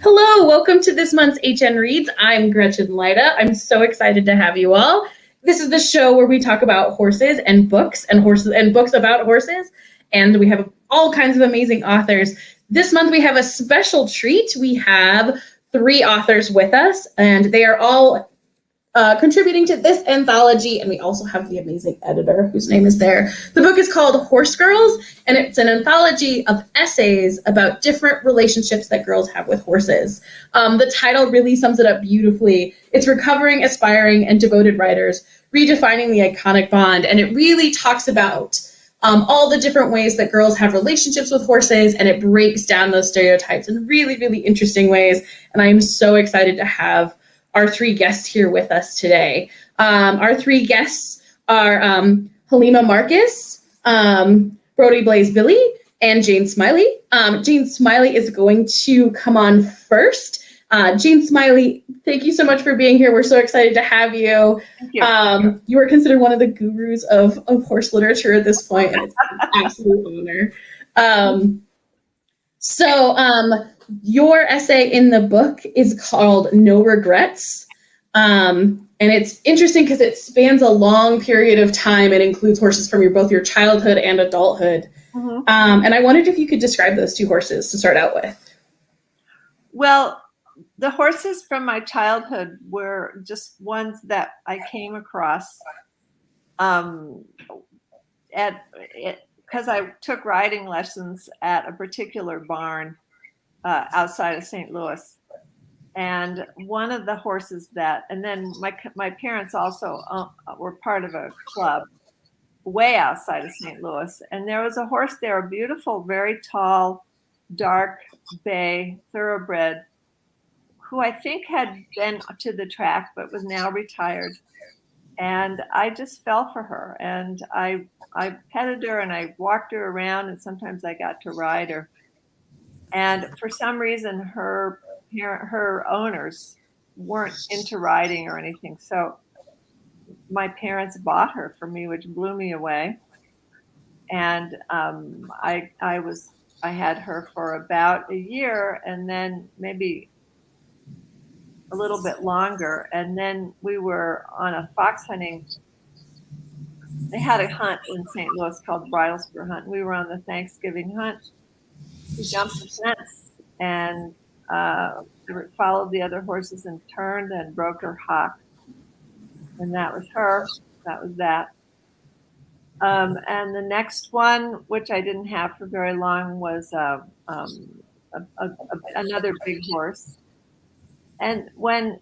Hello, welcome to this month's HN Reads. I'm Gretchen Lida. I'm so excited to have you all. This is the show where we talk about horses and books and books about horses, and we have all kinds of amazing authors. This month we have a special treat. We have 3 authors with us, and they are all contributing to this anthology, and we also have the amazing editor whose name is there. The book is called Horse Girls, and it's an anthology of essays about different relationships that girls have with horses. The title really sums it up beautifully. It's Recovering, Aspiring, and Devoted Riders, Redefining the Iconic Bond, and it really talks about all the different ways that girls have relationships with horses, and it breaks down those stereotypes in really, really interesting ways, and I am so excited to have our 3 guests here with us today. Our 3 guests are Halimah Marcus, Braudie Blais-Billie, and Jane Smiley. Jane Smiley is going to come on first. Jane Smiley, thank you so much for being here. We're so excited to have you. Thank you. You are considered one of the gurus of horse literature at this point, and it's an absolute honor. Your essay in the book is called No Regrets. And it's interesting because it spans a long period of time. It includes horses from both your childhood and adulthood. Mm-hmm. And I wondered if you could describe those 2 horses to start out with. Well, the horses from my childhood were just ones that I came across because I took riding lessons at a particular barn outside of St. Louis. And one of the horses and then my parents also were part of a club way outside of St. Louis. And there was a horse there, a beautiful, very tall, dark bay thoroughbred, who I think had been to the track, but was now retired. And I just fell for her. And I petted her and I walked her around, and sometimes I got to ride her. And for some reason, her owners weren't into riding or anything. So my parents bought her for me, which blew me away. And I had her for about a year, and then maybe a little bit longer. And then we were on a fox hunting. They had a hunt in St. Louis called Bridal Spur Hunt. We were on the Thanksgiving hunt. We jumped the fence and followed the other horses and turned and broke her hock. And that was her. That was that. And the next one, which I didn't have for very long, was another big horse. And when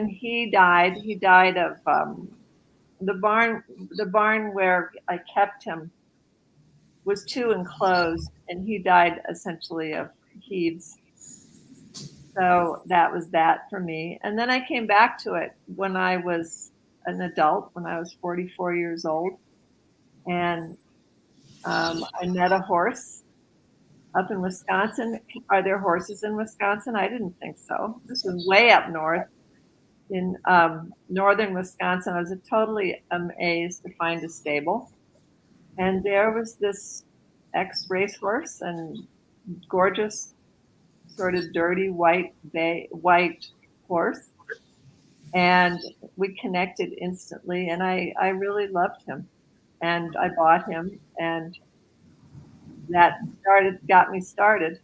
he died of the barn where I kept him was too enclosed, and he died essentially of heaves. So that was that for me. And then I came back to it when I was an adult, when I was 44 years old. And I met a horse up in Wisconsin. Are there horses in Wisconsin? I didn't think so. This was way up north in northern Wisconsin. I was totally amazed to find a stable. And there was this ex-racehorse and gorgeous, sort of dirty white horse. And we connected instantly, and I really loved him. And I bought him, and that got me started.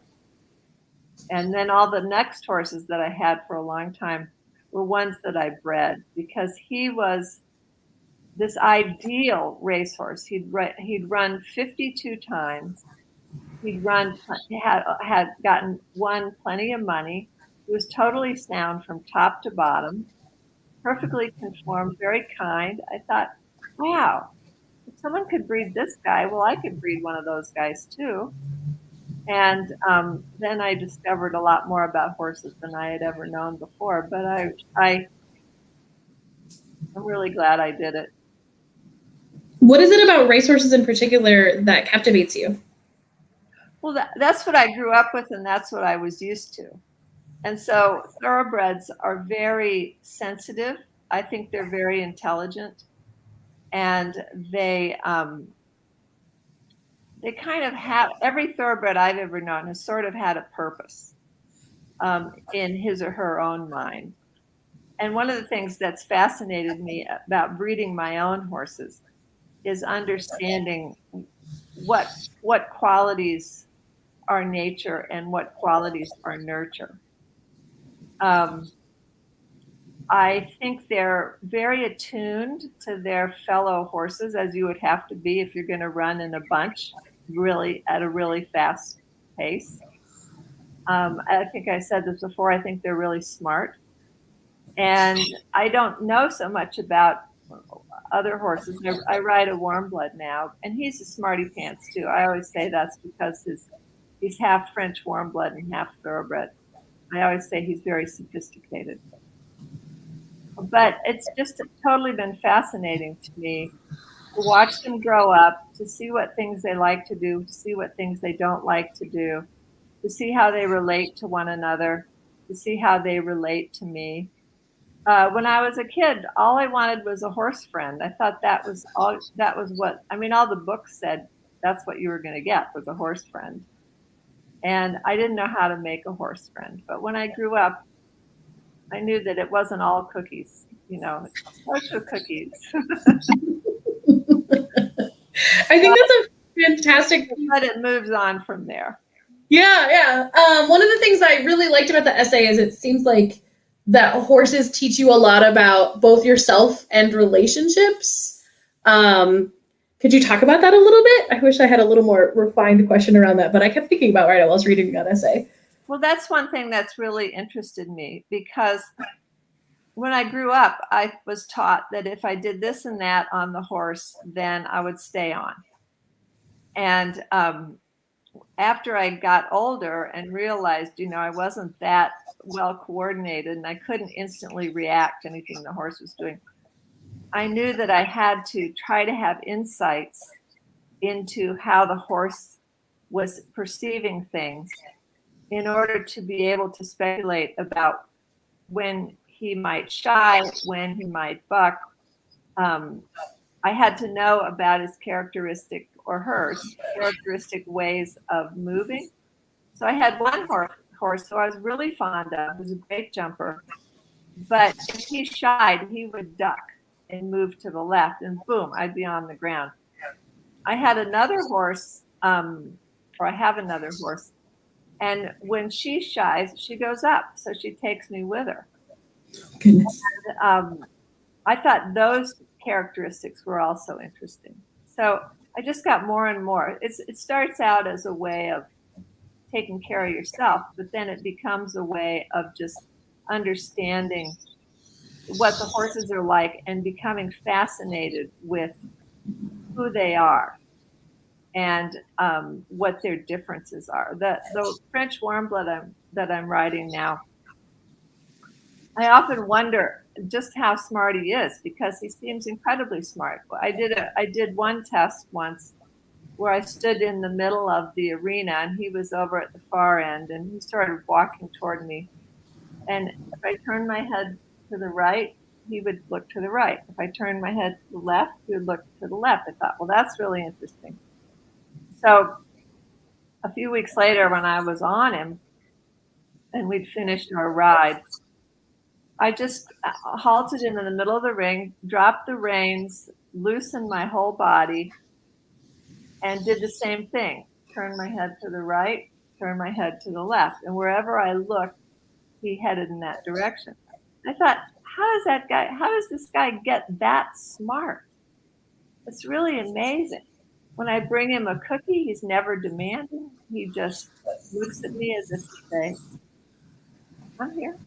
And then all the next horses that I had for a long time were ones that I bred, because he was this ideal racehorse. He'd run 52 times. Had won plenty of money. He was totally sound from top to bottom, perfectly conformed, very kind. I thought, wow, if someone could breed this guy, well, I could breed one of those guys too. And then I discovered a lot more about horses than I had ever known before. But I'm really glad I did it. What is it about racehorses in particular that captivates you? Well, that's what I grew up with, and that's what I was used to. And so thoroughbreds are very sensitive. I think they're very intelligent, and they kind of have, every thoroughbred I've ever known has sort of had a purpose. in his or her own mind. And one of the things that's fascinated me about breeding my own horses is understanding what qualities are nature and what qualities are nurture. I think they're very attuned to their fellow horses, as you would have to be if you're going to run in a bunch, really at a really fast pace. I think I said this before. I think they're really smart. And I don't know so much about other horses. I ride a warm blood now, and he's a smarty pants too. I always say that's because he's half French warm blood and half thoroughbred. I always say he's very sophisticated. But it's just totally been fascinating to me to watch them grow up, to see what things they like to do, to see what things they don't like to do, to see how they relate to one another, to see how they relate to me. When I was a kid, all I wanted was a horse friend. I thought that was what, I mean, all the books said that's what you were going to get, was a horse friend. And I didn't know how to make a horse friend. But when I grew up, I knew that it wasn't all cookies, social cookies. I think that's a fantastic. But it moves on from there. Yeah. One of the things I really liked about the essay is it seems like that horses teach you a lot about both yourself and relationships. Could you talk about that a little bit? I wish I had a little more refined question around that, but I kept thinking about it while I was reading that essay. Well, that's one thing that's really interested me, because when I grew up, I was taught that if I did this and that on the horse, then I would stay on. And after I got older and realized, I wasn't that well coordinated and I couldn't instantly react to anything the horse was doing, I knew that I had to try to have insights into how the horse was perceiving things in order to be able to speculate about when he might shy, when he might buck. I had to know about his characteristic or hers characteristic ways of moving. So I had one horse who I was really fond of, who was a great jumper, but if he shied, he would duck and move to the left, and boom, I'd be on the ground. I had another horse, or I have another horse, and when she shies, she goes up, so she takes me with her. Goodness. And, I thought those characteristics were also interesting. So I just got more and more. It starts out as a way of taking care of yourself, but then it becomes a way of just understanding what the horses are like and becoming fascinated with who they are and what their differences are. The French warm blood that I'm riding now, I often wonder just how smart he is, because he seems incredibly smart. I did one test once where I stood in the middle of the arena and he was over at the far end, and he started walking toward me. And if I turned my head to the right, he would look to the right. If I turned my head to the left, he would look to the left. I thought, well, that's really interesting. So a few weeks later, when I was on him and we'd finished our ride, I just halted him in the middle of the ring, dropped the reins, loosened my whole body, and did the same thing. Turned my head to the right, turned my head to the left. And wherever I looked, he headed in that direction. I thought, how does this guy get that smart? It's really amazing. When I bring him a cookie, he's never demanding. He just looks at me as if to say, I'm here.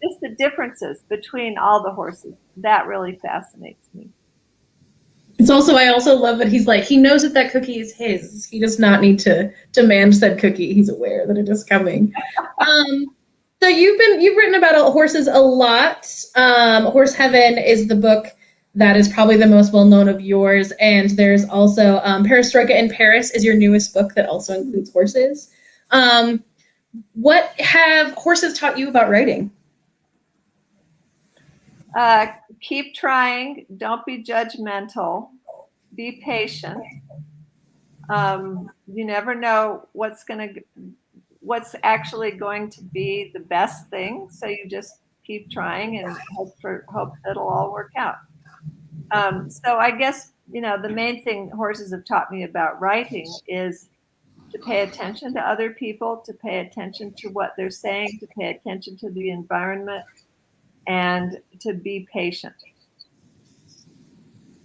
Just the differences between all the horses, that really fascinates me. I also love that he's like, he knows that cookie is his. He does not need to demand said cookie. He's aware that it is coming. So you've written about horses a lot. Horse Heaven is the book that is probably the most well-known of yours. And there's also Perestroika in Paris is your newest book that also includes horses. What have horses taught you about writing? Keep trying. Don't be judgmental. Be patient. You never know what's going to what's actually going to be the best thing. So you just keep trying and hope it'll all work out. So I guess, the main thing horses have taught me about writing is to pay attention to other people, to pay attention to what they're saying, to pay attention to the environment, and to be patient.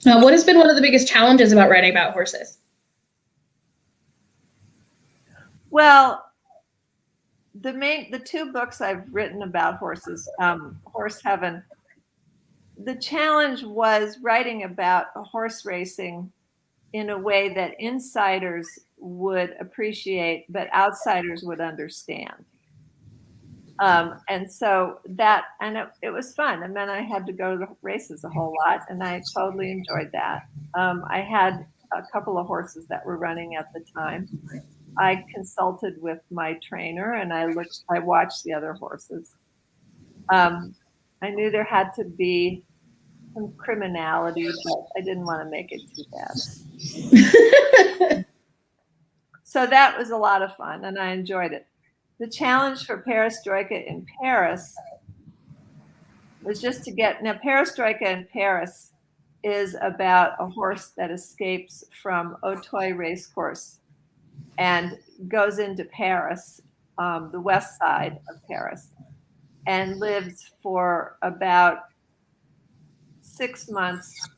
What has been one of the biggest challenges about writing about horses? Well, the two books I've written about horses, Horse Heaven, the challenge was writing about horse racing in a way that insiders would appreciate, but outsiders would understand. And so it was fun. And then I had to go to the races a whole lot, and I totally enjoyed that. I had a couple of horses that were running at the time. I consulted with my trainer, and I watched the other horses. I knew there had to be some criminality, but I didn't want to make it too bad. So that was a lot of fun, and I enjoyed it. The challenge for Perestroika in Paris was just to now Perestroika in Paris is about a horse that escapes from Auteuil racecourse and goes into Paris, the west side of Paris, and lives for about 6 months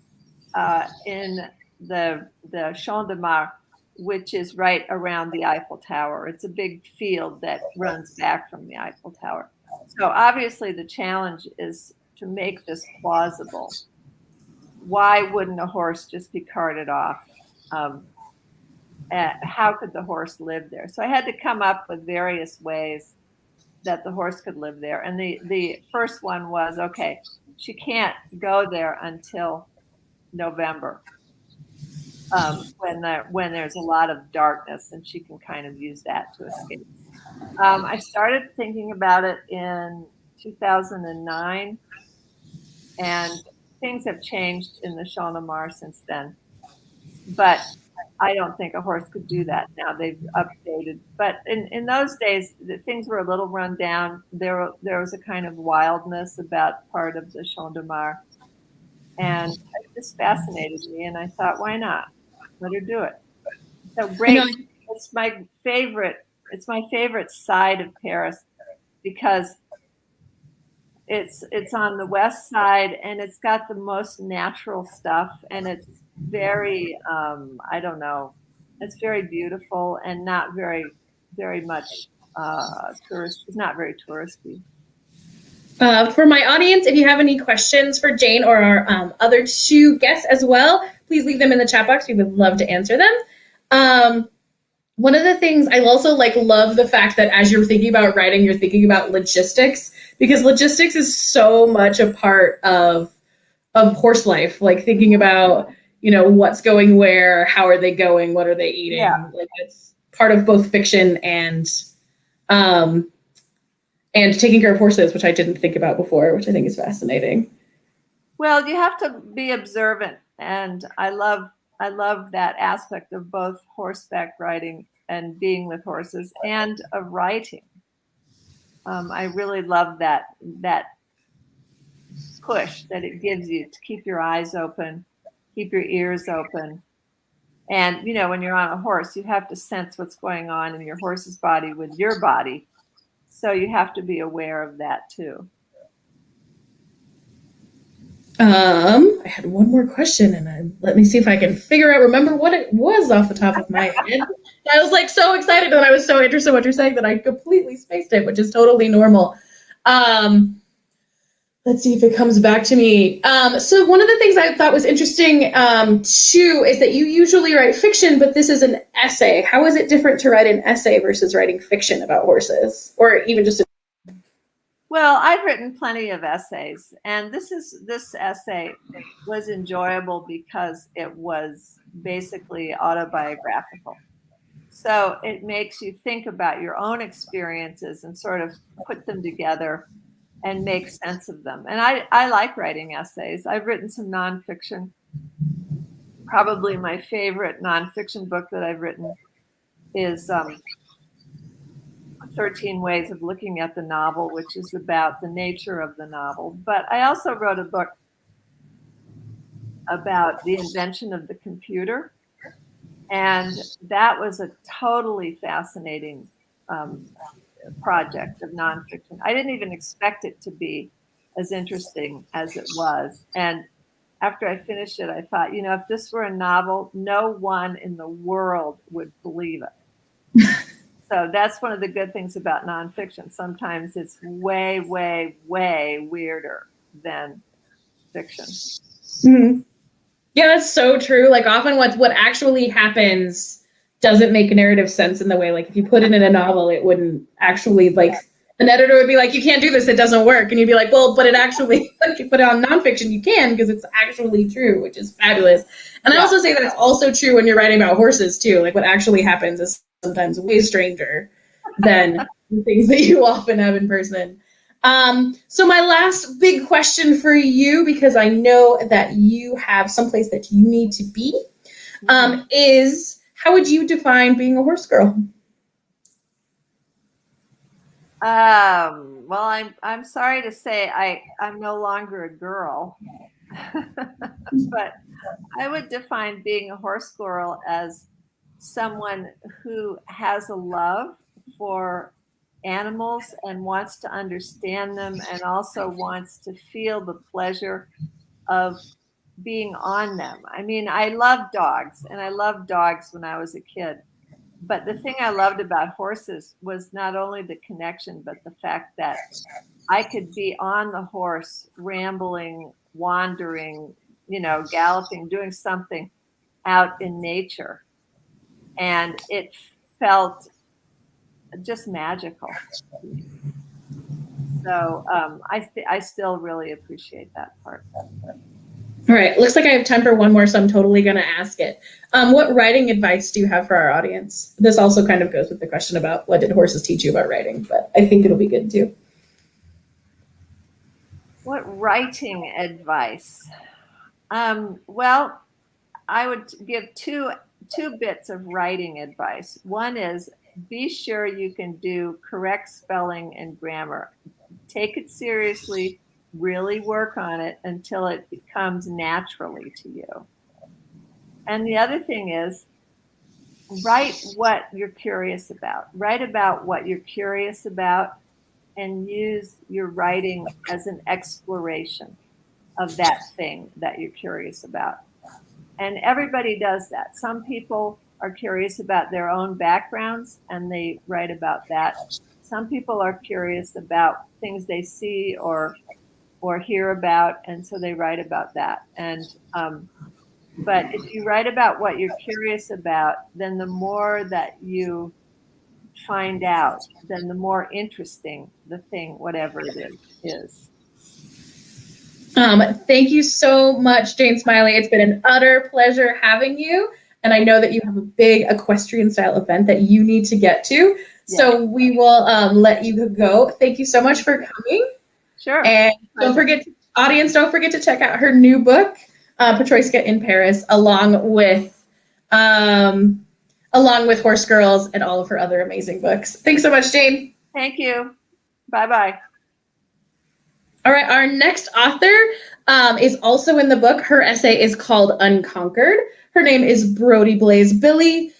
in the Champ de Mars, which is right around the Eiffel Tower. It's a big field that runs back from the Eiffel Tower. So obviously the challenge is to make this plausible. Why wouldn't a horse just be carted off? How could the horse live there? So I had to come up with various ways that the horse could live there. And the first one was, okay, she can't go there until November, when there's a lot of darkness, and she can kind of use that to escape. I started thinking about it in 2009, and things have changed in the Champ de Mars since then. But I don't think a horse could do that now. They've updated. But in those days, things were a little run down. There was a kind of wildness about part of the Champ de Mars. And it just fascinated me. And I thought, why not? Let her do it. So great. It's my favorite side of Paris because it's on the west side, and it's got the most natural stuff, and it's very I don't know, it's very beautiful and not very much tourist. It's not very touristy. For my audience, if you have any questions for Jane or our other two guests as well, please leave them in the chat box. We would love to answer them. One of the things I also love the fact that as you're thinking about writing, you're thinking about logistics, because logistics is so much a part of horse life. Like thinking about, what's going where, how are they going, what are they eating? Yeah. It's part of both fiction and taking care of horses, which I didn't think about before, which I think is fascinating. Well, you have to be observant, and I love that aspect of both horseback riding and being with horses and of writing. I really love that push that it gives you to keep your eyes open, keep your ears open. And, when you're on a horse, you have to sense what's going on in your horse's body with your body. So you have to be aware of that too. I had one more question, and let me see if I can remember what it was off the top of my head. I was so excited, and I was so interested in what you're saying that I completely spaced it, which is totally normal. Let's see if it comes back to me. So one of the things I thought was interesting too is that you usually write fiction, but this is an essay. How is it different to write an essay versus writing fiction about horses, or even just Well, I've written plenty of essays, and this essay was enjoyable because it was basically autobiographical. So it makes you think about your own experiences and sort of put them together and make sense of them. And I like writing essays. I've written some nonfiction. Probably my favorite nonfiction book that I've written is 13 Ways of Looking at the Novel, which is about the nature of the novel. But I also wrote a book about the invention of the computer. And that was a totally fascinating project of nonfiction. I didn't even expect it to be as interesting as it was. And after I finished it, I thought, you know, if this were a novel, no one in the world would believe it. So that's one of the good things about nonfiction. Sometimes it's way, way, way weirder than fiction. Mm-hmm. Yeah, that's so true. Like often what actually happens doesn't make narrative sense in the way, like if you put it in a novel, it wouldn't actually, like an editor would be like, you can't do this, it doesn't work. And you'd be like, well, but it actually, like you put it on nonfiction, you can, because it's actually true, which is fabulous. And I also say that it's also true when you're writing about horses too. Like what actually happens is sometimes way stranger than the things that you often have in person. So my last big question for you, because I know that you have someplace that you need to be, is how would you define being a horse girl? Well, I'm sorry to say I'm no longer a girl, but I would define being a horse girl as someone who has a love for animals and wants to understand them and also wants to feel the pleasure of being on them. I mean, I love dogs, and I loved dogs when I was a kid. But the thing I loved about horses was not only the connection, but the fact that I could be on the horse, rambling, wandering, you know, galloping, doing something out in nature. And it felt just magical. So I still really appreciate that part. All right, looks like I have time for one more, so I'm totally going to ask it. What writing advice do you have for our audience? This also kind of goes with the question about what did horses teach you about writing, but I think it'll be good too. What writing advice? Well, I would give two bits of writing advice. One is be sure you can do correct spelling and grammar. Take it seriously, really work on it until it comes naturally to you. And the other thing is write what you're curious about. Write about what you're curious about and use your writing as an exploration of that thing that you're curious about. And everybody does that. Some people are curious about their own backgrounds and they write about that. Some people are curious about things they see or hear about, and so they write about that. And but if you write about what you're curious about, then the more that you find out, then the more interesting the thing, whatever it is. Thank you so much, Jane Smiley. It's been an utter pleasure having you. And I know that you have a big equestrian style event that you need to get to. Yeah. So we will let you go. Thank you so much for coming. Sure. And don't forget to check out her new book, Petroiska in Paris, along with Horse Girls and all of her other amazing books. Thanks so much, Jane. Thank you. Bye-bye. All right, our next author is also in the book. Her essay is called Unconquered. Her name is Braudie Blais-Billie.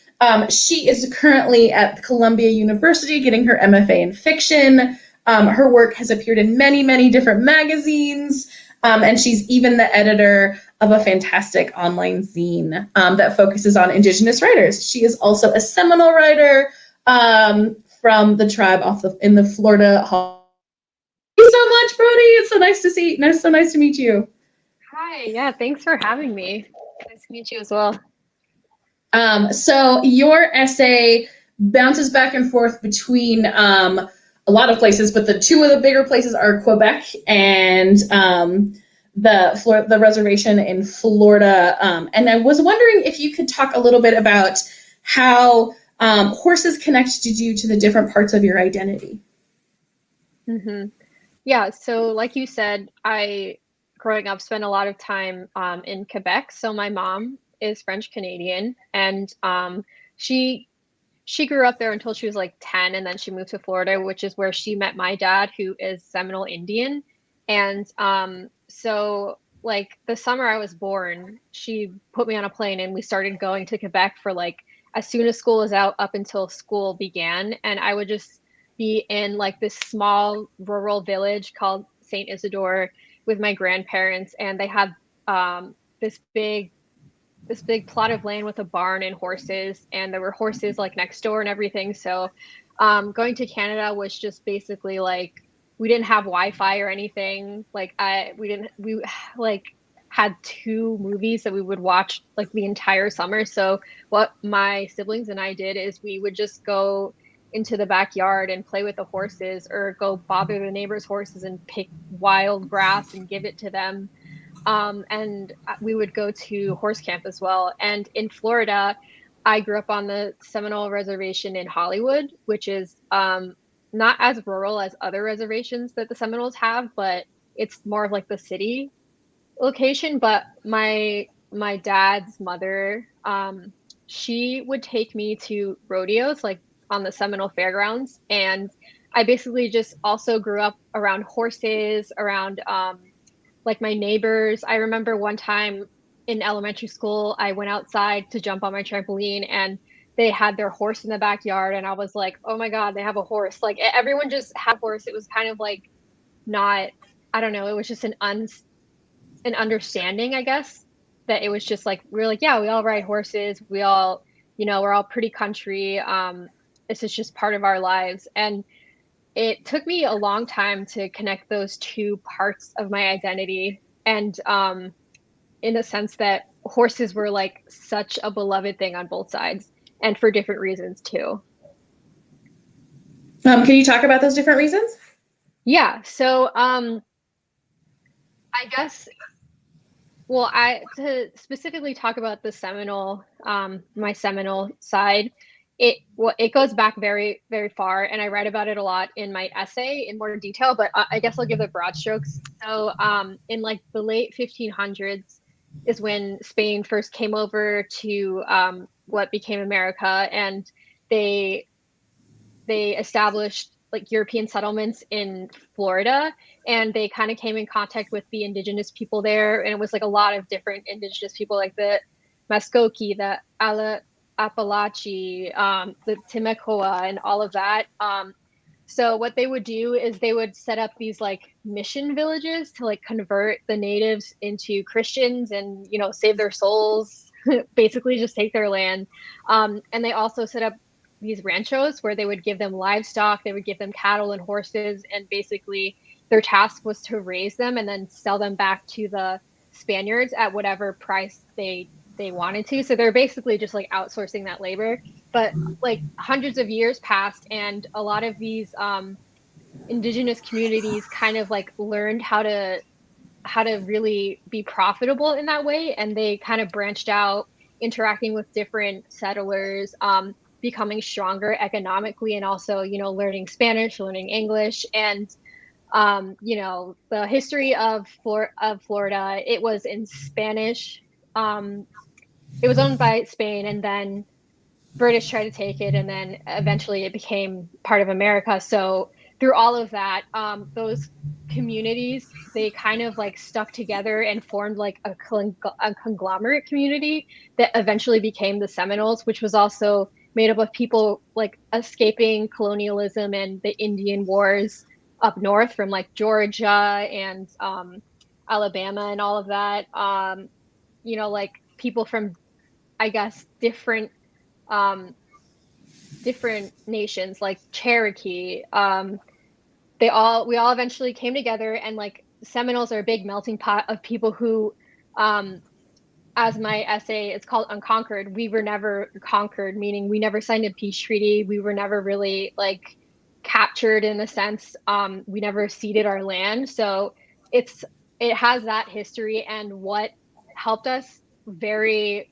She is currently at Columbia University getting her MFA in fiction. Her work has appeared in many, many different magazines, and she's even the editor of a fantastic online zine that focuses on Indigenous writers. She is also a Seminole writer from the tribe in the Florida Hall. Thank you so much, Braudie. It's so nice to meet you. Hi, yeah, thanks for having me. Nice to meet you as well. So your essay bounces back and forth between a lot of places, but the two of the bigger places are Quebec and the reservation in Florida. And I was wondering if you could talk a little bit about how horses connected you to the different parts of your identity. Mm-hmm. Yeah, so like you said, I, growing up, spent a lot of time in Quebec. So my mom is French Canadian, and she she grew up there until she was like 10, and then she moved to Florida, which is where she met my dad, who is Seminole Indian. And so like the summer I was born, she put me on a plane and we started going to Quebec for like as soon as school was out up until school began. And I would just be in like this small rural village called St. Isidore with my grandparents, and they had this big plot of land with a barn and horses, and there were horses like next door and everything. So going to Canada was just basically like we didn't have Wi-Fi or anything. Like we like had 2 movies that we would watch like the entire summer. So what my siblings and I did is we would just go into the backyard and play with the horses, or go bother the neighbors' horses and pick wild grass and give it to them. And we would go to horse camp as well. And in Florida, I grew up on the Seminole Reservation in Hollywood, which is not as rural as other reservations that the Seminoles have, but it's more of like the city location. But my dad's mother, she would take me to rodeos, like on the Seminole Fairgrounds, and I basically just also grew up around horses, around like my neighbors. I remember one time in elementary school, I went outside to jump on my trampoline, and they had their horse in the backyard, and I was like, oh my God, they have a horse. Like everyone just had a horse. It was kind of like not, I don't know, it was just an understanding, I guess, that it was just like, we're like, yeah, we all ride horses. We all, we're all pretty country. This is just part of our lives. And it took me a long time to connect those 2 parts of my identity. And in the sense that horses were like such a beloved thing on both sides, and for different reasons too. Can you talk about those different reasons? Yeah. So I guess, well, to specifically talk about the Seminole, my Seminole side, it goes back very, very far, and I write about it a lot in my essay in more detail, but I guess I'll give the broad strokes. So in like the late 1500s is when Spain first came over to what became America, and they established like European settlements in Florida, and they kind of came in contact with the indigenous people there, and it was like a lot of different indigenous people, like the Muskoki, the Appalachee, the Timacoa, and all of that. So what they would do is they would set up these like mission villages to like convert the natives into Christians and, save their souls, basically just take their land. And they also set up these ranchos where they would give them livestock, they would give them cattle and horses, and basically their task was to raise them and then sell them back to the Spaniards at whatever price they wanted to. So they're basically just like outsourcing that labor. But like hundreds of years passed, and a lot of these indigenous communities kind of like learned how to really be profitable in that way, and they kind of branched out, interacting with different settlers, becoming stronger economically, and also learning Spanish, learning English. And the history of Florida, it was in Spanish. It was owned by Spain, and then British tried to take it, and then eventually it became part of America. So through all of that, those communities, they kind of like stuck together and formed like a conglomerate community that eventually became the Seminoles, which was also made up of people like escaping colonialism and the Indian Wars up north from like Georgia and Alabama and all of that. Like people from, I guess, different nations, like Cherokee. We all eventually came together, and like Seminoles are a big melting pot of people who, as my essay, it's called Unconquered. We were never conquered, meaning we never signed a peace treaty. We were never really like captured in a sense. We never ceded our land. So it has that history, and what helped us very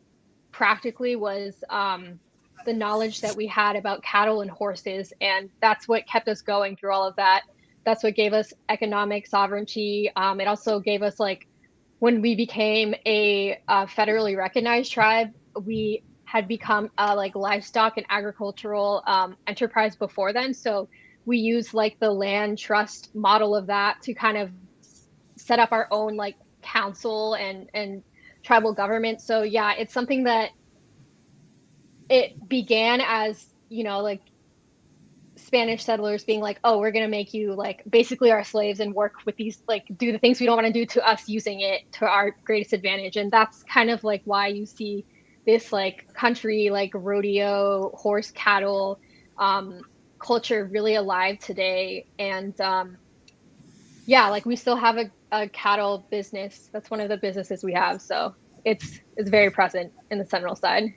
practically was the knowledge that we had about cattle and horses, and that's what kept us going through all of that. That's what gave us economic sovereignty. It also gave us, like, when we became a federally recognized tribe, we had become a like livestock and agricultural enterprise before then. So we use like the land trust model of that to kind of set up our own like council and tribal government. So yeah, it's something that it began as, you know, like Spanish settlers being like, oh, we're going to make you like basically our slaves and work with these, like do the things we don't want to do to us, using it to our greatest advantage. And that's kind of like why you see this like country, like rodeo, horse, cattle culture really alive today. And yeah, like we still have a cattle business. That's one of the businesses we have. So it's very present in the Seminole side.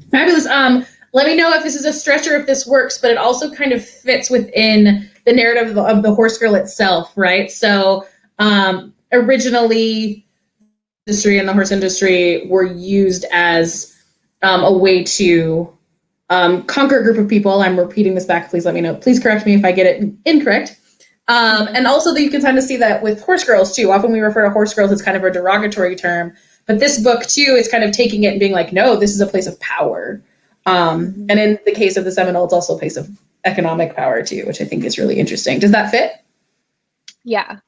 Fabulous. Let me know if this is a stretch or if this works, but it also kind of fits within the narrative of the horse girl itself, right? So originally, industry and the horse industry were used as a way to conquer a group of people. I'm repeating this back. Please let me know. Please correct me if I get it incorrect. And also that you can kind of see that with horse girls too. Often we refer to horse girls as kind of a derogatory term, but this book too is kind of taking it and being like, no, this is a place of power. And in the case of the Seminole, it's also a place of economic power too, which I think is really interesting. Does that fit? Yeah.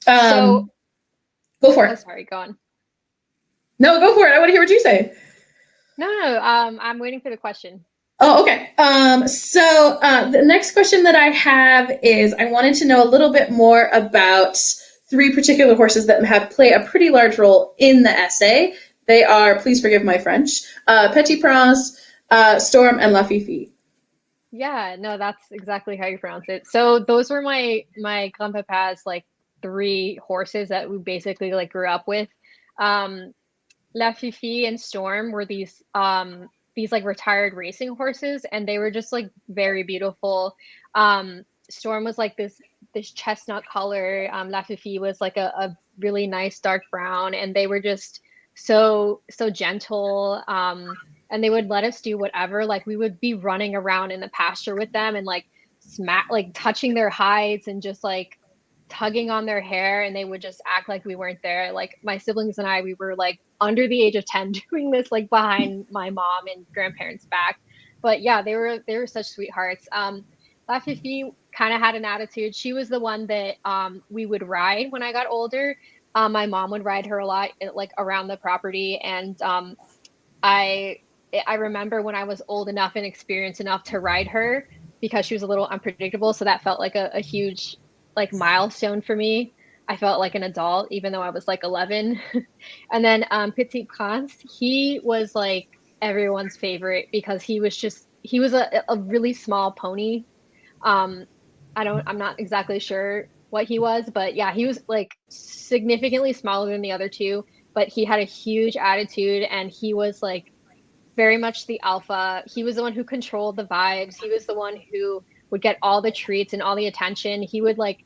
So go for it. Oh, sorry, go on. No, go for it. I want to hear what you say. No, I'm waiting for the question. Oh, okay. So the next question that I have is, I wanted to know a little bit more about three particular horses that play a pretty large role in the essay. They are, please forgive my French, Petit Prince, Storm, and La Fifi. Yeah, no, that's exactly how you pronounce it. So those were my grandpapa's like three horses that we basically like grew up with. La Fifi and Storm were these like retired racing horses, and they were just like very beautiful. Storm was like this chestnut color. La Fifi was like a really nice dark brown, and they were just so gentle. And they would let us do whatever. Like we would be running around in the pasture with them and like touching their hides and just like tugging on their hair, and they would just act like we weren't there. Like my siblings and I, we were like under the age of 10 doing this like behind my mom and grandparents' back. But yeah, they were such sweethearts. La Fifi kind of had an attitude. She was the one that we would ride when I got older. My mom would ride her a lot, like around the property, and I remember when I was old enough and experienced enough to ride her, because she was a little unpredictable. So that felt like a huge like milestone for me. I felt like an adult, even though I was like 11. And then Petit Prince, he was like everyone's favorite because he was a really small pony. I'm not exactly sure what he was, but yeah, he was like significantly smaller than the other two, but he had a huge attitude, and he was like very much the alpha. He was the one who controlled the vibes. He was the one who would get all the treats and all the attention. He would like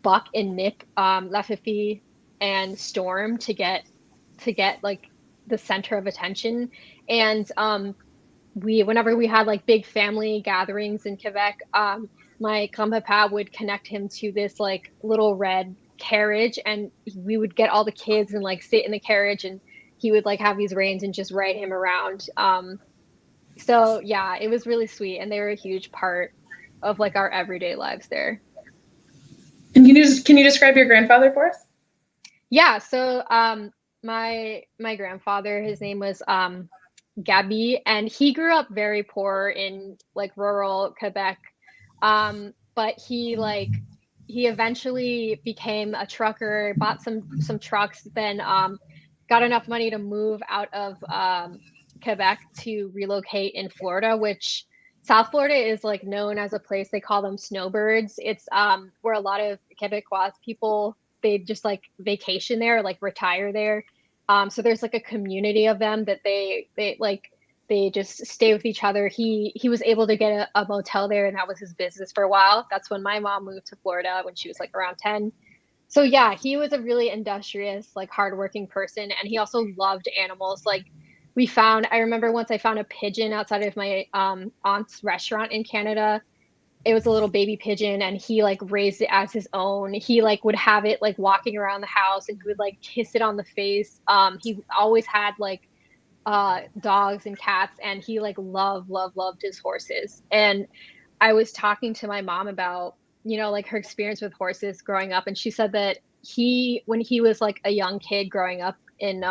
buck and nip La Fifi and Storm to get like the center of attention. And whenever we had like big family gatherings in Quebec, my grandpapa would connect him to this like little red carriage, and we would get all the kids and like sit in the carriage, and he would like have these reins and just ride him around. So yeah, it was really sweet, and they were a huge part of like our everyday lives there. And can you describe your grandfather for us? Yeah, so my grandfather, his name was Gabi, and he grew up very poor in like rural Quebec. But he eventually became a trucker, bought some trucks, then got enough money to move out of Quebec to relocate in Florida, which South Florida is like known as a place, they call them snowbirds. It's where a lot of Quebecois people, they just like vacation there, like retire there. So there's like a community of them that they just stay with each other. He was able to get a motel there, and that was his business for a while. That's when my mom moved to Florida when she was like around 10. So yeah, he was a really industrious, like hardworking person, and he also loved animals. Like I remember once I found a pigeon outside of my aunt's restaurant in Canada. It was a little baby pigeon, and he like raised it as his own. He like would have it like walking around the house, and he would like kiss it on the face. He always had like dogs and cats, and he like loved his horses. And I was talking to my mom about, you know, like her experience with horses growing up, and she said that when he was like a young kid growing up in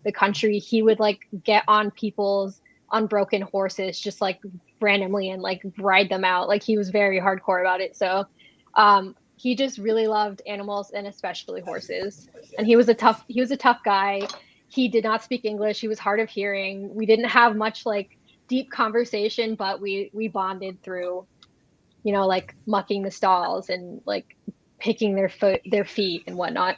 the country, he would like get on people's unbroken horses just like randomly and like ride them out. Like he was very hardcore about it. So he just really loved animals, and especially horses. And he was a tough guy. He did not speak English. He was hard of hearing. We didn't have much like deep conversation, but we bonded through, you know, like mucking the stalls and like picking their feet and whatnot.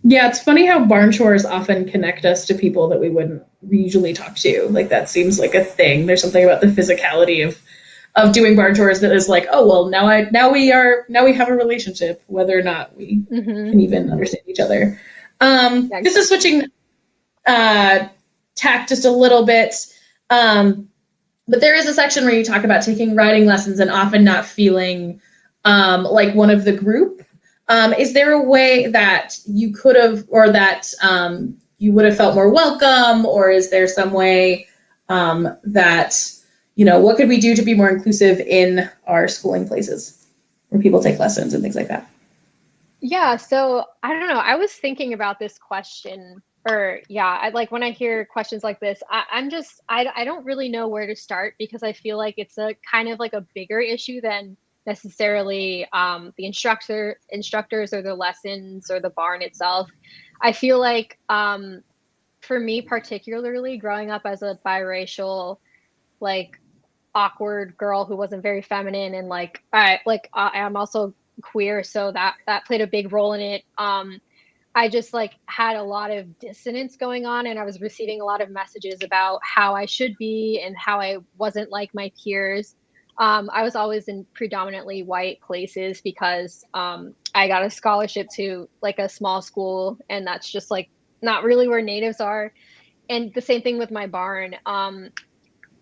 Yeah, it's funny how barn chores often connect us to people that we wouldn't usually talk to. Like that seems like a thing. There's something about the physicality of doing barn chores that is like, oh well, now we have a relationship, whether or not we can even understand each other. This is switching tack just a little bit. But there is a section where you talk about taking writing lessons and often not feeling like one of the group. Is there a way that you could have, or that you would have felt more welcome, or is there some way that, you know, what could we do to be more inclusive in our schooling places where people take lessons and things like that? Yeah, so I don't know. I was thinking about this question, or I like when I hear questions like this, I don't really know where to start, because I feel like it's a kind of like a bigger issue than necessarily the instructors or the lessons or the barn itself. I feel like for me particularly, growing up as a biracial, like awkward girl who wasn't very feminine, and like I am also queer, so that played a big role in it. I just like had a lot of dissonance going on, and I was receiving a lot of messages about how I should be and how I wasn't like my peers. I was always in predominantly white places because I got a scholarship to like a small school, and that's just like not really where natives are. And the same thing with my barn.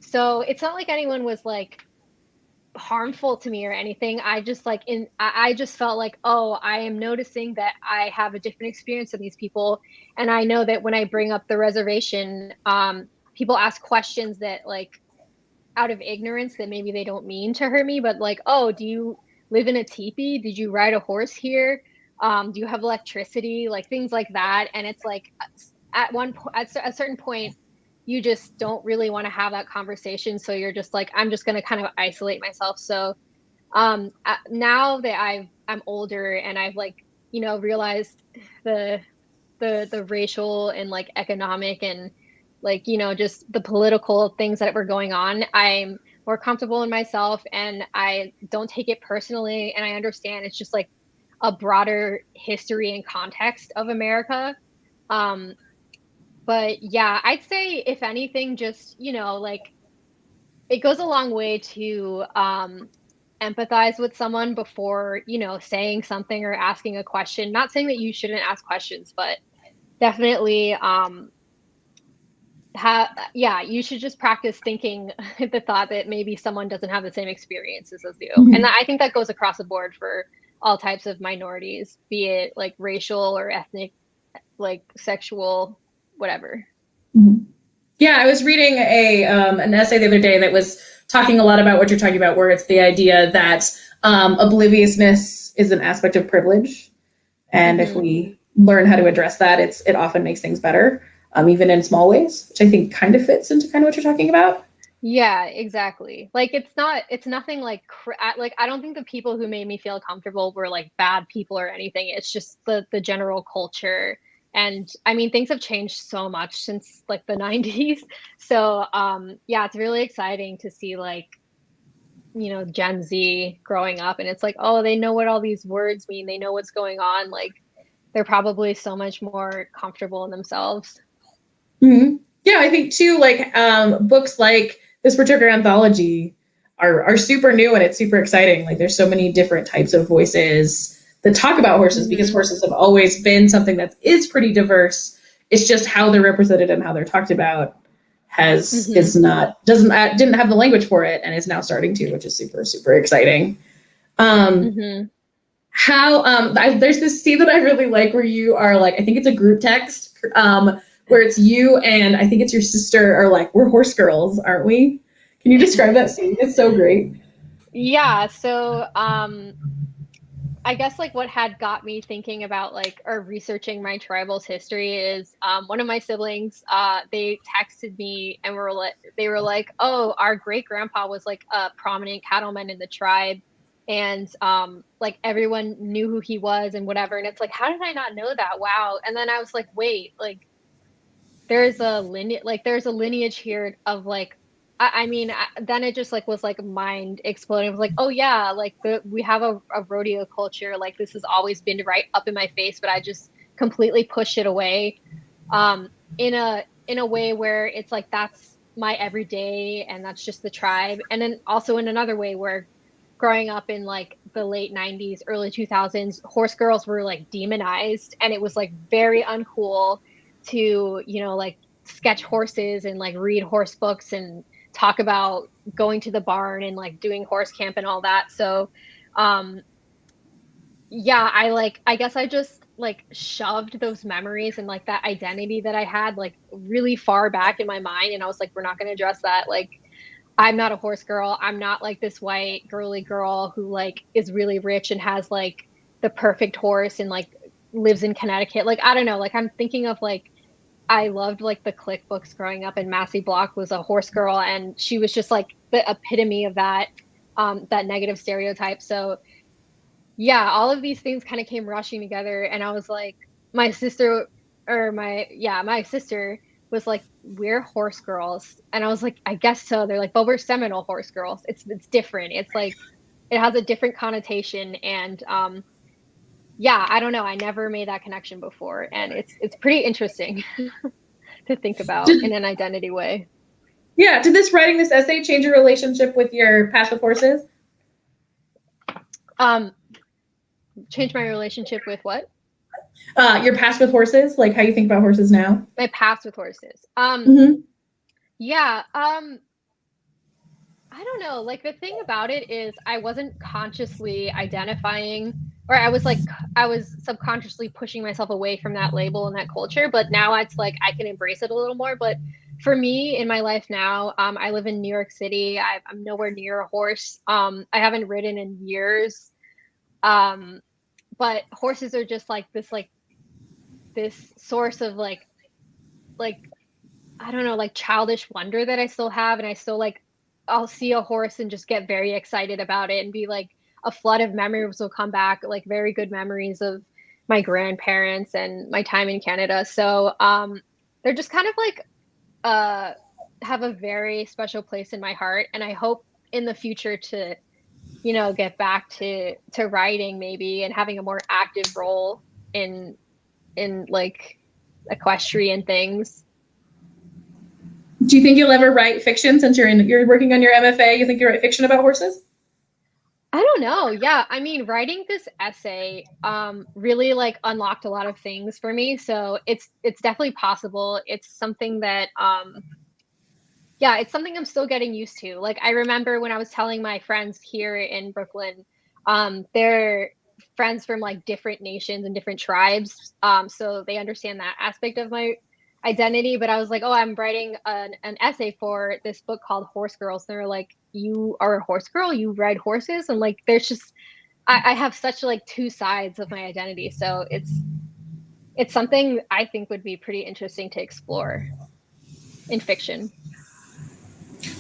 So it's not like anyone was like harmful to me or anything. I just like I just felt like, oh, I am noticing that I have a different experience than these people, and I know that when I bring up the reservation, people ask questions that like out of ignorance, that maybe they don't mean to hurt me, but like, oh, do you live in a teepee? Did you ride a horse here? Do you have electricity? Like things like that. And it's like at a certain point, you just don't really want to have that conversation. So you're just like, I'm just going to kind of isolate myself. So now that I'm older and I've like, you know, realized the racial and like economic and like, you know, just the political things that were going on, I'm more comfortable in myself, and I don't take it personally, and I understand it's just like a broader history and context of America. But yeah, I'd say if anything, just, you know, like it goes a long way to empathize with someone before, you know, saying something or asking a question. Not saying that you shouldn't ask questions, but definitely you should just practice thinking the thought that maybe someone doesn't have the same experiences as you. And I think that goes across the board for all types of minorities, be it like racial or ethnic, like sexual, whatever. Yeah, I was reading an essay the other day that was talking a lot about what you're talking about, where it's the idea that obliviousness is an aspect of privilege, and if we learn how to address that, it often makes things better, even in small ways, which I think kind of fits into kind of what you're talking about. Yeah, exactly. Like it's nothing like I don't think the people who made me feel comfortable were like bad people or anything. It's just the general culture. And I mean, things have changed so much since like the 90s. So yeah, it's really exciting to see like, you know, Gen Z growing up, and it's like, oh, they know what all these words mean. They know what's going on. Like they're probably so much more comfortable in themselves. Yeah, I think too, like books like this particular anthology are super new, and it's super exciting. Like there's so many different types of voices that talk about horses, because horses have always been something that is pretty diverse. It's just how they're represented and how they're talked about didn't have the language for it, and is now starting to, which is super, super exciting. There's this scene that I really like where you are like, I think it's a group text, where it's you and I think it's your sister are like, we're horse girls, aren't we? Can you describe that scene? It's so great. Yeah, so I guess like what had got me thinking about like or researching my tribal's history is one of my siblings they texted me and they were like, oh, our great grandpa was like a prominent cattleman in the tribe, and like everyone knew who he was and whatever, and it's like, how did I not know that? Wow. And then I was like, wait, like there's a lineage here of like then it just like was like mind exploding. It was like, oh yeah, like we have a rodeo culture, like this has always been right up in my face, but I just completely pushed it away in a way where it's like that's my everyday and that's just the tribe. And then also in another way where growing up in like the late 90s early 2000s, horse girls were like demonized, and it was like very uncool to, you know, like sketch horses and like read horse books and talk about going to the barn and like doing horse camp and all that. So um yeah, I guess I just like shoved those memories and like that identity that I had like really far back in my mind, and I was like, we're not going to address that. Like, I'm not a horse girl. I'm not like this white girly girl who like is really rich and has like the perfect horse and like lives in Connecticut. Like, I don't know, like I'm thinking of like I loved like the Click books growing up, and Massey Block was a horse girl, and she was just like the epitome of that negative stereotype. So yeah, all of these things kind of came rushing together, and I was like, my sister my sister was like, we're horse girls, and I was like, I guess so. They're like, but we're Seminole horse girls. It's different. It's like it has a different connotation, and yeah, I don't know. I never made that connection before, and it's pretty interesting to think about in an identity way. Yeah, did writing this essay change your relationship with your past with horses? Change my relationship with what? Your past with horses, like how you think about horses now. My past with horses. Yeah. I don't know. Like the thing about it is I wasn't consciously identifying, or I was subconsciously pushing myself away from that label and that culture, but now it's like I can embrace it a little more. But for me in my life now, I live in New York City. I'm nowhere near a horse. I haven't ridden in years. But horses are just like this source of like I don't know, like childish wonder that I still have, and I still like I'll see a horse and just get very excited about it and be like a flood of memories will come back, like very good memories of my grandparents and my time in Canada. So they're just kind of like have a very special place in my heart, and I hope in the future to, you know, get back to writing maybe and having a more active role in like equestrian things. Do you think you'll ever write fiction since you're working on your MFA? You think you'll write fiction about horses? I don't know. Yeah, I mean, writing this essay really like unlocked a lot of things for me. So it's definitely possible. It's something that yeah, it's something I'm still getting used to. Like I remember when I was telling my friends here in Brooklyn, they're friends from like different nations and different tribes, so they understand that aspect of my identity. But I was like, oh, I'm writing an essay for this book called Horse Girls. And they're like, you are a horse girl? You ride horses? And like, there's just I have such like two sides of my identity. So it's something I think would be pretty interesting to explore in fiction.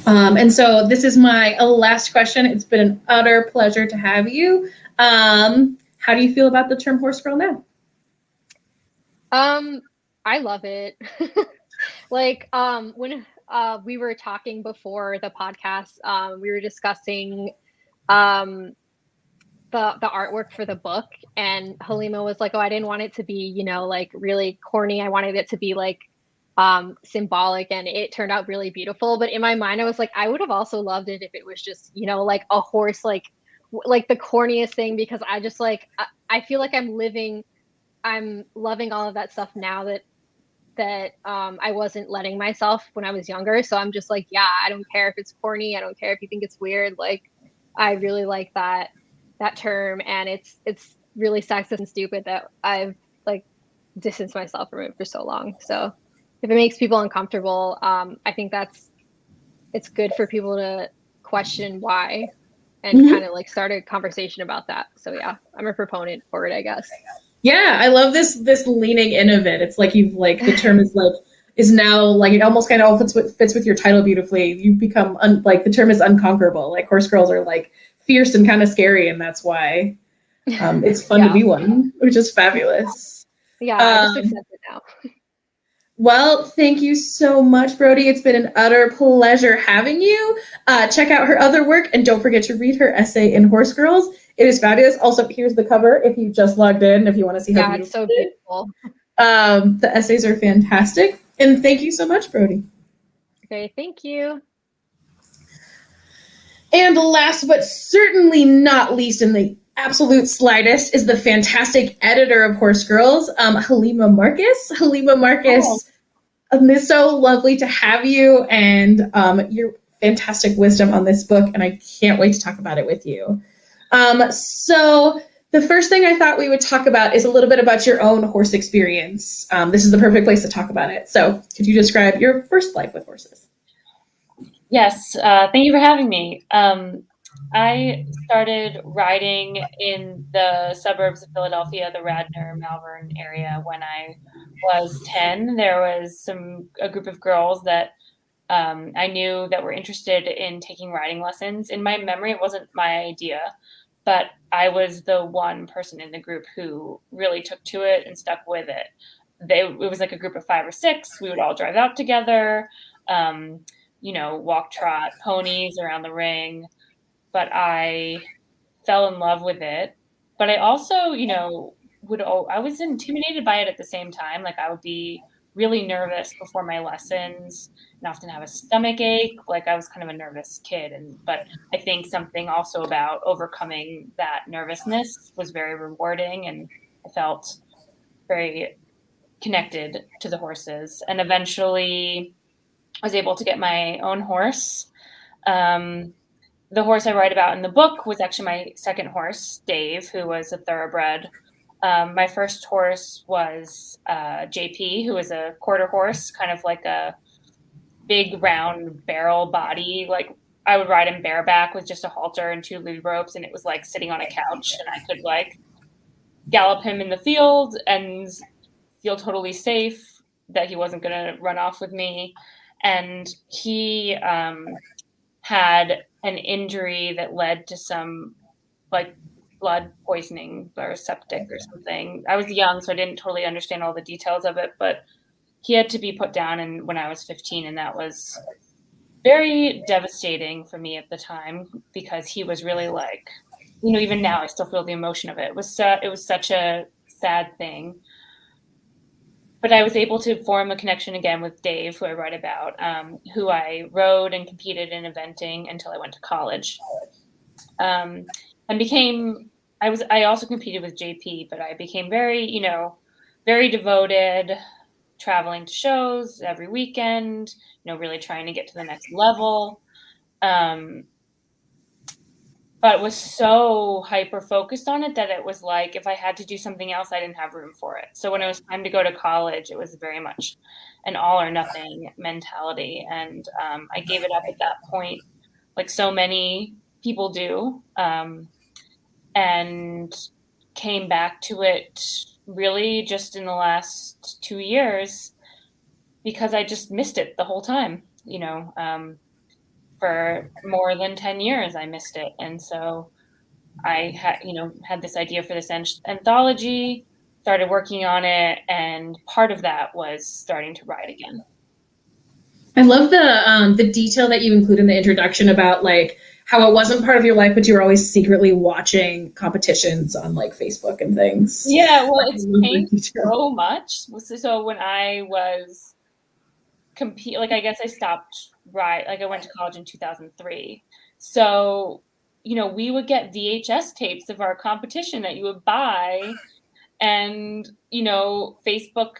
And so this is my last question. It's been an utter pleasure to have you. How do you feel about the term horse girl now? I love it. Like when we were talking before the podcast, we were discussing the artwork for the book, and Halimah was like, oh, I didn't want it to be, you know, like really corny. I wanted it to be like symbolic, and it turned out really beautiful. But in my mind I was like, I would have also loved it if it was just, you know, like a horse, like the corniest thing, because I just like I feel like I'm loving all of that stuff now that I wasn't letting myself when I was younger. So I'm just like, yeah, I don't care if it's corny, I don't care if you think it's weird, like I really like that term, and it's really sexist and stupid that I've like distanced myself from it for so long. So if it makes people uncomfortable, I think it's good for people to question why and Mhm. kind of like start a conversation about that. So yeah, I'm a proponent for it, I guess. Yeah, I love this leaning in of it. It's like you've like the term is now like it almost kind of fits with your title beautifully. You've become like the term is unconquerable. Like horse girls are like fierce and kind of scary, and that's why it's fun to Yeah. be one, which is fabulous. Yeah, I just accept it now. Well, thank you so much, Braudie. It's been an utter pleasure having you. Check out her other work, and don't forget to read her essay in Horse Girls. It is fabulous. Also, here's the cover if you just logged in, if you want to see how Yeah, beautiful it's so it is. beautiful. The essays are fantastic. And thank you so much, Braudie. Okay, thank you. And last but certainly not least in the absolute slightest is the fantastic editor of Horse Girls, Halimah Marcus. Halimah Marcus, it's so lovely to have you and your fantastic wisdom on this book, and I can't wait to talk about it with you. So the first thing I thought we would talk about is a little bit about your own horse experience. This is the perfect place to talk about it. So could you describe your first life with horses? Yes, thank you for having me. I started riding in the suburbs of Philadelphia, the Radnor, Malvern area when I was 10. There was a group of girls that I knew that were interested in taking riding lessons. In my memory, it wasn't my idea, but I was the one person in the group who really took to it and stuck with it. It was like a group of 5 or 6. We would all drive out together. Walk, trot, ponies around the ring. But I fell in love with it. But I also, I was intimidated by it at the same time. Like I would be really nervous before my lessons and often have a stomach ache. Like I was kind of a nervous kid. But I think something also about overcoming that nervousness was very rewarding, and I felt very connected to the horses. And eventually I was able to get my own horse. The horse I write about in the book was actually my second horse, Dave, who was a thoroughbred. My first horse was JP, who was a quarter horse, kind of like a big round barrel body. Like I would ride him bareback with just a halter and 2 lead ropes, and it was like sitting on a couch, and I could like gallop him in the field and feel totally safe that he wasn't going to run off with me. And he had an injury that led to some like blood poisoning or septic or something. I was young, so I didn't totally understand all the details of it, but he had to be put down when I was 15, and that was very devastating for me at the time because he was really like, even now I still feel the emotion of it. It was such a sad thing. But I was able to form a connection again with Dave, who I write about, who I rode and competed in eventing until I went to college. I also competed with JP, but I became very, very devoted, traveling to shows every weekend, really trying to get to the next level. But was so hyper focused on it that it was like if I had to do something else, I didn't have room for it. So when it was time to go to college, it was very much an all or nothing mentality. And I gave it up at that point, like so many people do, and came back to it really just in the last 2 years because I just missed it the whole time, for more than 10 years, I missed it. And so I had this idea for this anthology, started working on it, and part of that was starting to write again. I love the detail that you include in the introduction about like how it wasn't part of your life, but you were always secretly watching competitions on like Facebook and things. Yeah, well, it's changed so much. So when I was I guess I stopped I went to college in 2003. So, we would get VHS tapes of our competition that you would buy, and, Facebook,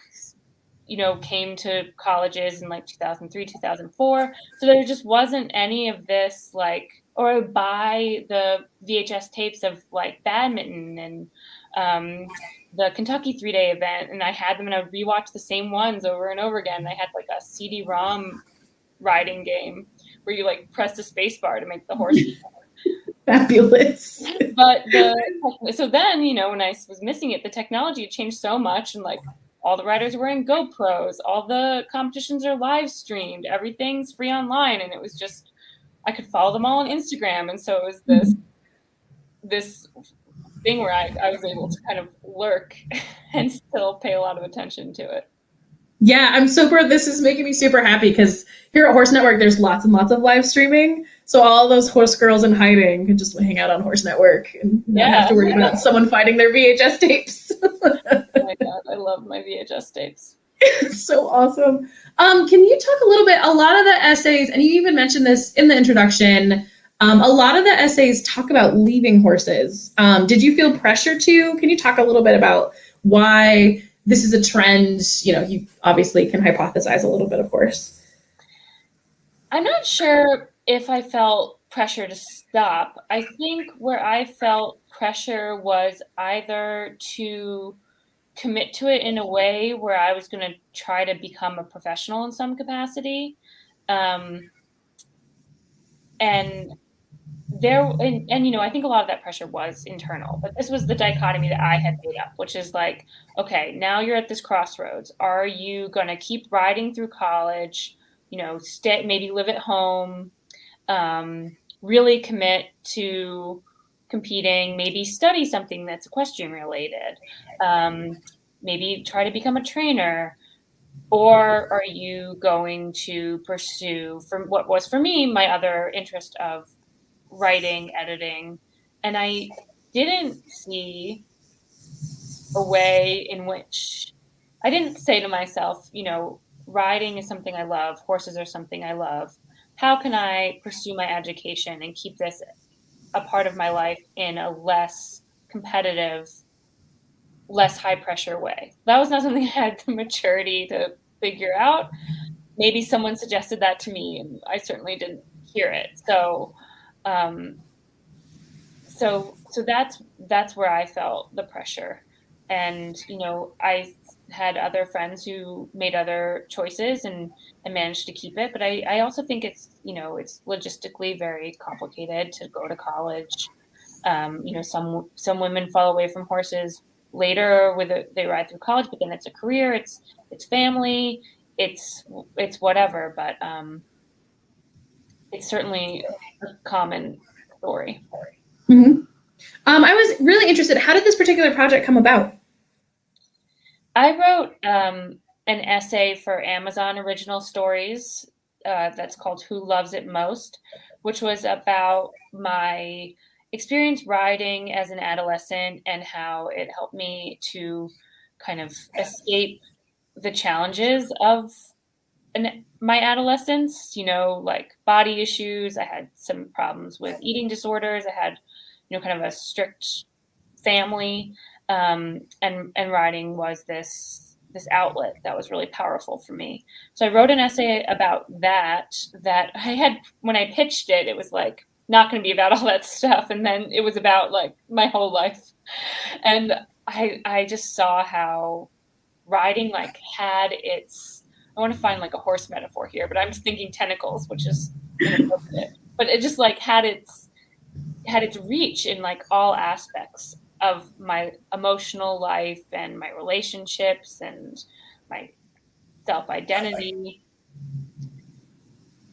came to colleges in like 2003, 2004. So there just wasn't any of this like or I would buy the VHS tapes of like badminton and the Kentucky 3-day event, and I had them and I would rewatch the same ones over and over again. I had like a CD-ROM riding game where you like press the space bar to make the horse. Fabulous. But so then, you know, when I was missing it, the technology had changed so much, and like all the riders were wearing GoPros, all the competitions are live streamed, everything's free online, and it was just, I could follow them all on Instagram. And so it was this thing where I was able to kind of lurk and still pay a lot of attention to it. Yeah, I'm super. This is making me super happy because here at Horse Network, there's lots and lots of live streaming. So all those horse girls in hiding can just hang out on Horse Network and not have to worry about someone finding their VHS tapes. Oh my God, I love my VHS tapes. So awesome. Can you talk a little bit? A lot of the essays, and you even mentioned this in the introduction, a lot of the essays talk about leaving horses. Did you feel pressure to? Can you talk a little bit about why this is a trend? You know, you obviously can hypothesize a little bit, of course. I'm not sure if I felt pressure to stop. I think where I felt pressure was either to commit to it in a way where I was going to try to become a professional in some capacity. And you know, I think a lot of that pressure was internal, but this was the dichotomy that I had made up, which is like, okay, now you're at this crossroads. Are you going to keep riding through college, you know, maybe live at home, really commit to competing, maybe study something that's equestrian related, maybe try to become a trainer, or are you going to pursue, from what was for me, my other interest of writing, editing? And I didn't see a way in which I didn't say to myself, you know, riding is something I love, horses are something I love. How can I pursue my education and keep this a part of my life in a less competitive, less high pressure way? That was not something I had the maturity to figure out. Maybe someone suggested that to me and I certainly didn't hear it. So that's where I felt the pressure. And, you know, I had other friends who made other choices and managed to keep it. But I also think it's, you know, it's logistically very complicated to go to college. You know, some women fall away from horses later they ride through college, but then it's a career, it's family, it's whatever. But it's certainly a common story. Mm-hmm. I was really interested. How did this particular project come about? I wrote an essay for Amazon Original Stories that's called Who Loves It Most, which was about my experience riding as an adolescent and how it helped me to kind of escape the challenges of my adolescence, you know, like body issues. I had some problems with eating disorders. I had, you know, kind of a strict family. And writing was this outlet that was really powerful for me. So I wrote an essay about that I had, when I pitched it, it was like not going to be about all that stuff. And then it was about like my whole life. And I just saw how writing like had its, I want to find like a horse metaphor here, but I'm just thinking tentacles, which is inappropriate. But it just like had its reach in like all aspects of my emotional life and my relationships and my self-identity.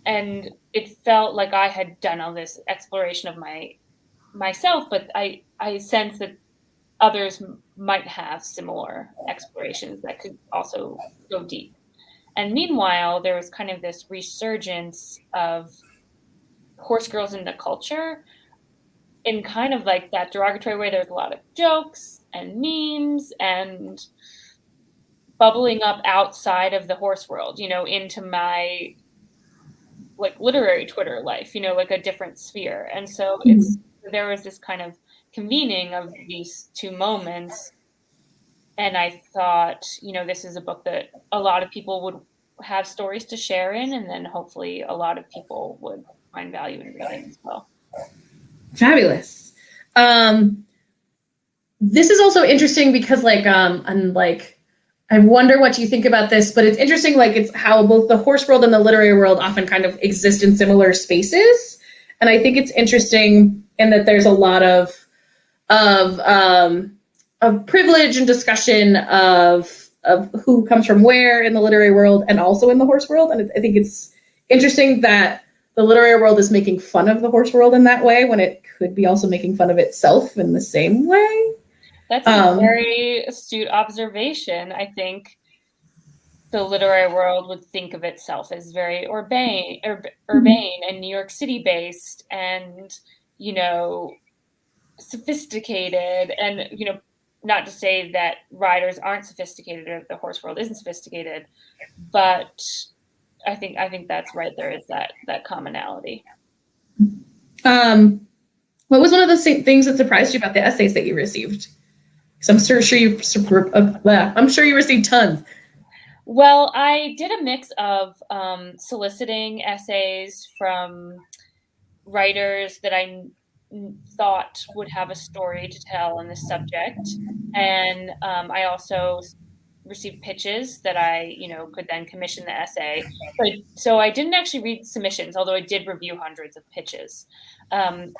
And it felt like I had done all this exploration of myself, but I sense that others might have similar explorations that could also go deep. And meanwhile, there was kind of this resurgence of horse girls in the culture in kind of like that derogatory way. There's a lot of jokes and memes and bubbling up outside of the horse world, you know, into my like literary Twitter life, you know, like a different sphere. And so there was this kind of convening of these two moments. And I thought, you know, this is a book that a lot of people would have stories to share in, and then hopefully a lot of people would find value in reading as well. Fabulous. This is also interesting because I wonder what you think about this, but it's interesting, it's how both the horse world and the literary world often kind of exist in similar spaces. And I think it's interesting in that there's a lot of privilege and discussion of who comes from where in the literary world and also in the horse world. And I think it's interesting that the literary world is making fun of the horse world in that way when it could be also making fun of itself in the same way. That's a very astute observation. I think the literary world would think of itself as very urbane and New York City based and, sophisticated. And, not to say that writers aren't sophisticated or the horse world isn't sophisticated, but I think that's right. There is that commonality. What was one of the things that surprised you about the essays that you received? Because I'm sure you received tons. Well, I did a mix of soliciting essays from writers that I thought would have a story to tell on this subject, and I also received pitches that I, could then commission the essay. So I didn't actually read submissions, although I did review hundreds of pitches. But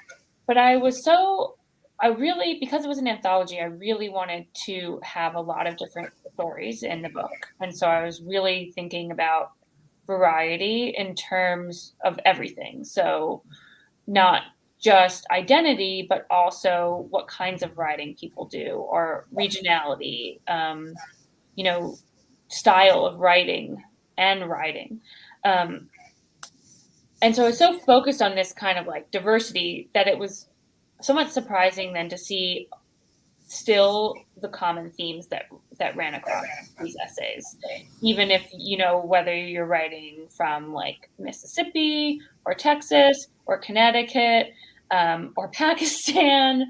because it was an anthology, I really wanted to have a lot of different stories in the book. And so I was really thinking about variety in terms of everything. So not just identity, but also what kinds of writing people do, or regionality, style of writing and writing. And so I was so focused on this kind of diversity that it was somewhat surprising then to see still the common themes that ran across these essays, even if, whether you're writing from Mississippi or Texas or Connecticut or Pakistan,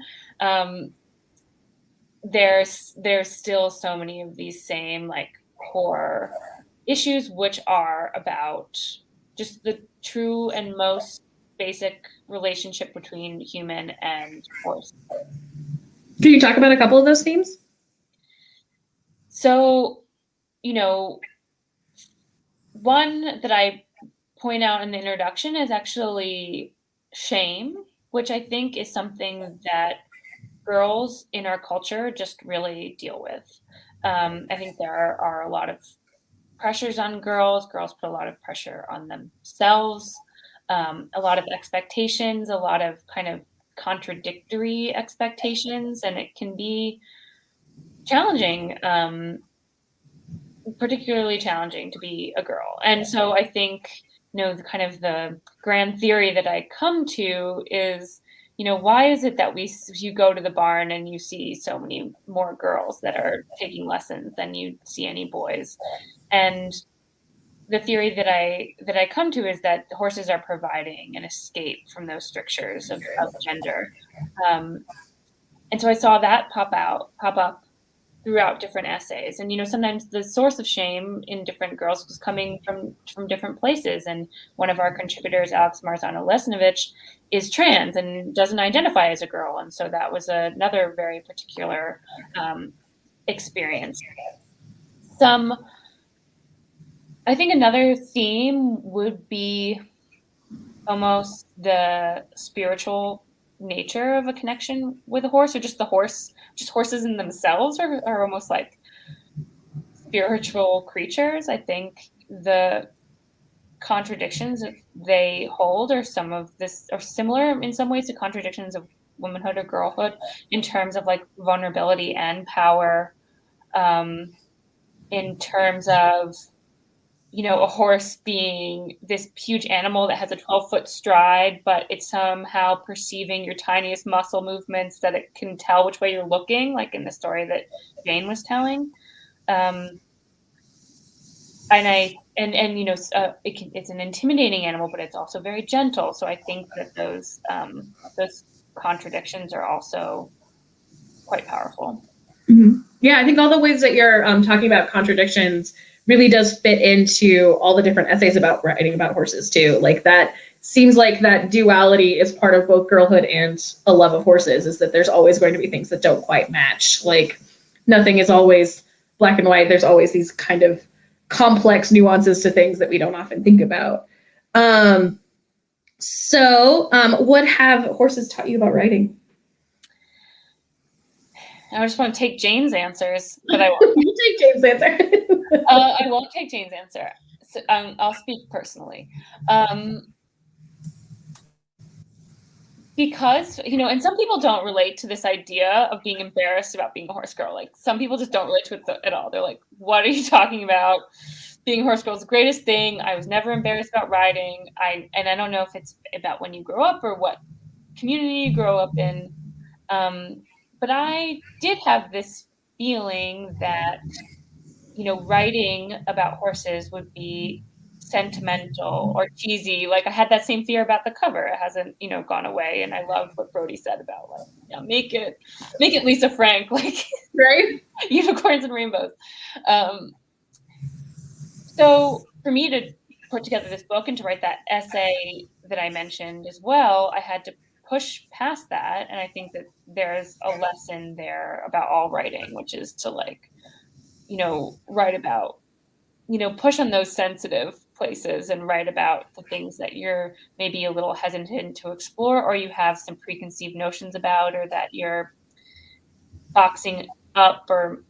there's still so many of these same core issues, which are about just the true and most basic relationship between human and horse. Can you talk about a couple of those themes? So, one that I point out in the introduction is actually shame, which I think is something that girls in our culture just really deal with. I think there are a lot of pressures on girls. Girls put a lot of pressure on themselves, a lot of expectations, a lot of kind of contradictory expectations, and it can be challenging, particularly challenging to be a girl. And so I think, the grand theory that I come to is, why is it that you go to the barn and you see so many more girls that are taking lessons than you see any boys? And the theory that I come to is that horses are providing an escape from those strictures of gender. And so I saw that pop up throughout different essays. And, sometimes the source of shame in different girls was coming from different places. And one of our contributors, Alex Marzano-Lesnovich, is trans and doesn't identify as a girl. And so that was another very particular experience. I think another theme would be almost the spiritual nature of a connection with a horse, or just horses in themselves are almost like spiritual creatures. I think the contradictions that they hold are similar in some ways to contradictions of womanhood or girlhood in terms of vulnerability and power, in terms of a horse being this huge animal that has a 12-foot stride, but it's somehow perceiving your tiniest muscle movements, that it can tell which way you're looking, like in the story that Jane was telling. It's an intimidating animal, but it's also very gentle. So I think that those contradictions are also quite powerful. Mm-hmm. Yeah, I think all the ways that you're talking about contradictions really does fit into all the different essays about writing about horses too. That seems like that duality is part of both girlhood and a love of horses, is that there's always going to be things that don't quite match. Like nothing is always black and white. There's always these kind of complex nuances to things that we don't often think about. What have horses taught you about writing? I just want to take Jane's answers, but I won't. You take Jane's answer. I won't take Jane's answer. So, I'll speak personally. Because, and some people don't relate to this idea of being embarrassed about being a horse girl. Like, some people just don't relate to it at all. They're like, what are you talking about? Being a horse girl is the greatest thing. I was never embarrassed about riding. I don't know if it's about when you grow up or what community you grow up in. But I did have this feeling that, writing about horses would be sentimental or cheesy. Like, I had that same fear about the cover. It hasn't, gone away. And I loved what Braudie said about, like, make it Lisa Frank, like, right? Unicorns and rainbows. So for me to put together this book and to write that essay that I mentioned as well, I had to push past that. And I think that there's a lesson there about all writing, which is to, like, write about, push on those sensitive places and write about the things that you're maybe a little hesitant to explore, or you have some preconceived notions about, or that you're boxing up, or,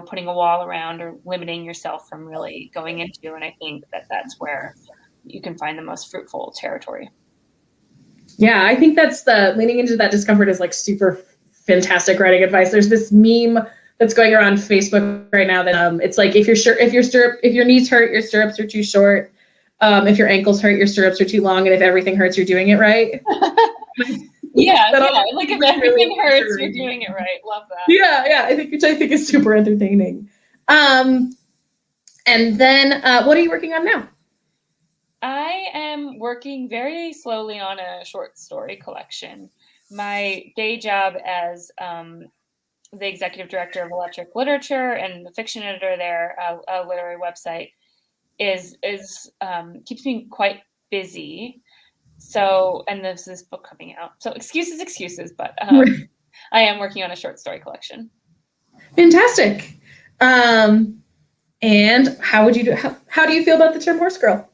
putting a wall around, or limiting yourself from really going into. And I think that that's where you can find the most fruitful territory. Yeah, I think that's leaning into that discomfort is like super fantastic writing advice. There's this meme that's going around Facebook right now that it's like, if your knees hurt, your stirrups are too short. If your ankles hurt, your stirrups are too long, and if everything hurts, you're doing it right. Yeah. Like, if everything hurts, you're doing it right. Love that. Yeah. Which I think is super entertaining. And then, what are you working on now? I am working very slowly on a short story collection. My day job as the executive director of Electric Literature and the fiction editor there, a literary website, is keeps me quite busy. So, and there's this book coming out. So excuses, but I am working on a short story collection. Fantastic. And how do you feel about the term horse girl?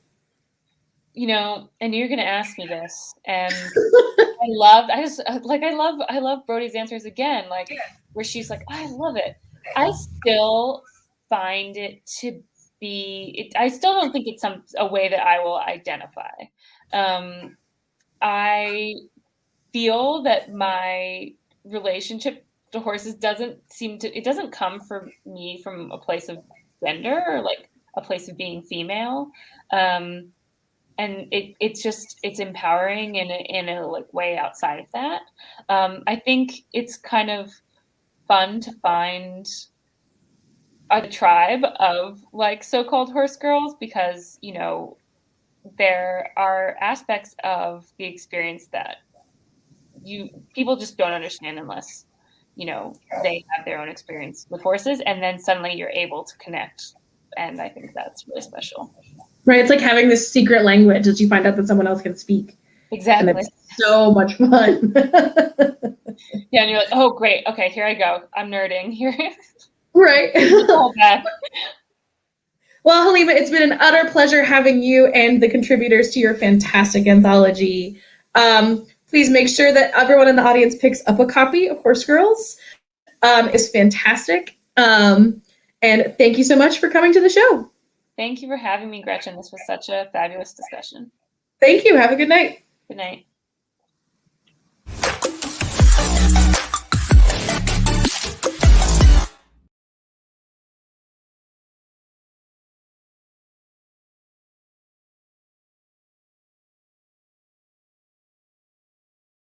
And you're going to ask me this, and I love Braudie's answers again, like, where she's like, I love it. I still find it to be, I still don't think it's a way that I will identify. I feel that my relationship to horses it doesn't come for me from a place of gender, or like a place of being female. And it's empowering in a like way outside of that. I think it's kind of fun to find a tribe of, like, so-called horse girls, because, there are aspects of the experience that people just don't understand unless, they have their own experience with horses, and then suddenly you're able to connect. And I think that's really special. Right. It's like having this secret language that you find out that someone else can speak. Exactly. And it's so much fun. Yeah. And you're like, oh, great. Okay, here I go. I'm nerding here. Right. Well, Halimah, it's been an utter pleasure having you and the contributors to your fantastic anthology. Please make sure that everyone in the audience picks up a copy of Horse Girls. It's fantastic. And thank you so much for coming to the show. Thank you for having me, Gretchen. This was such a fabulous discussion. Thank you. Have a good night. Good night.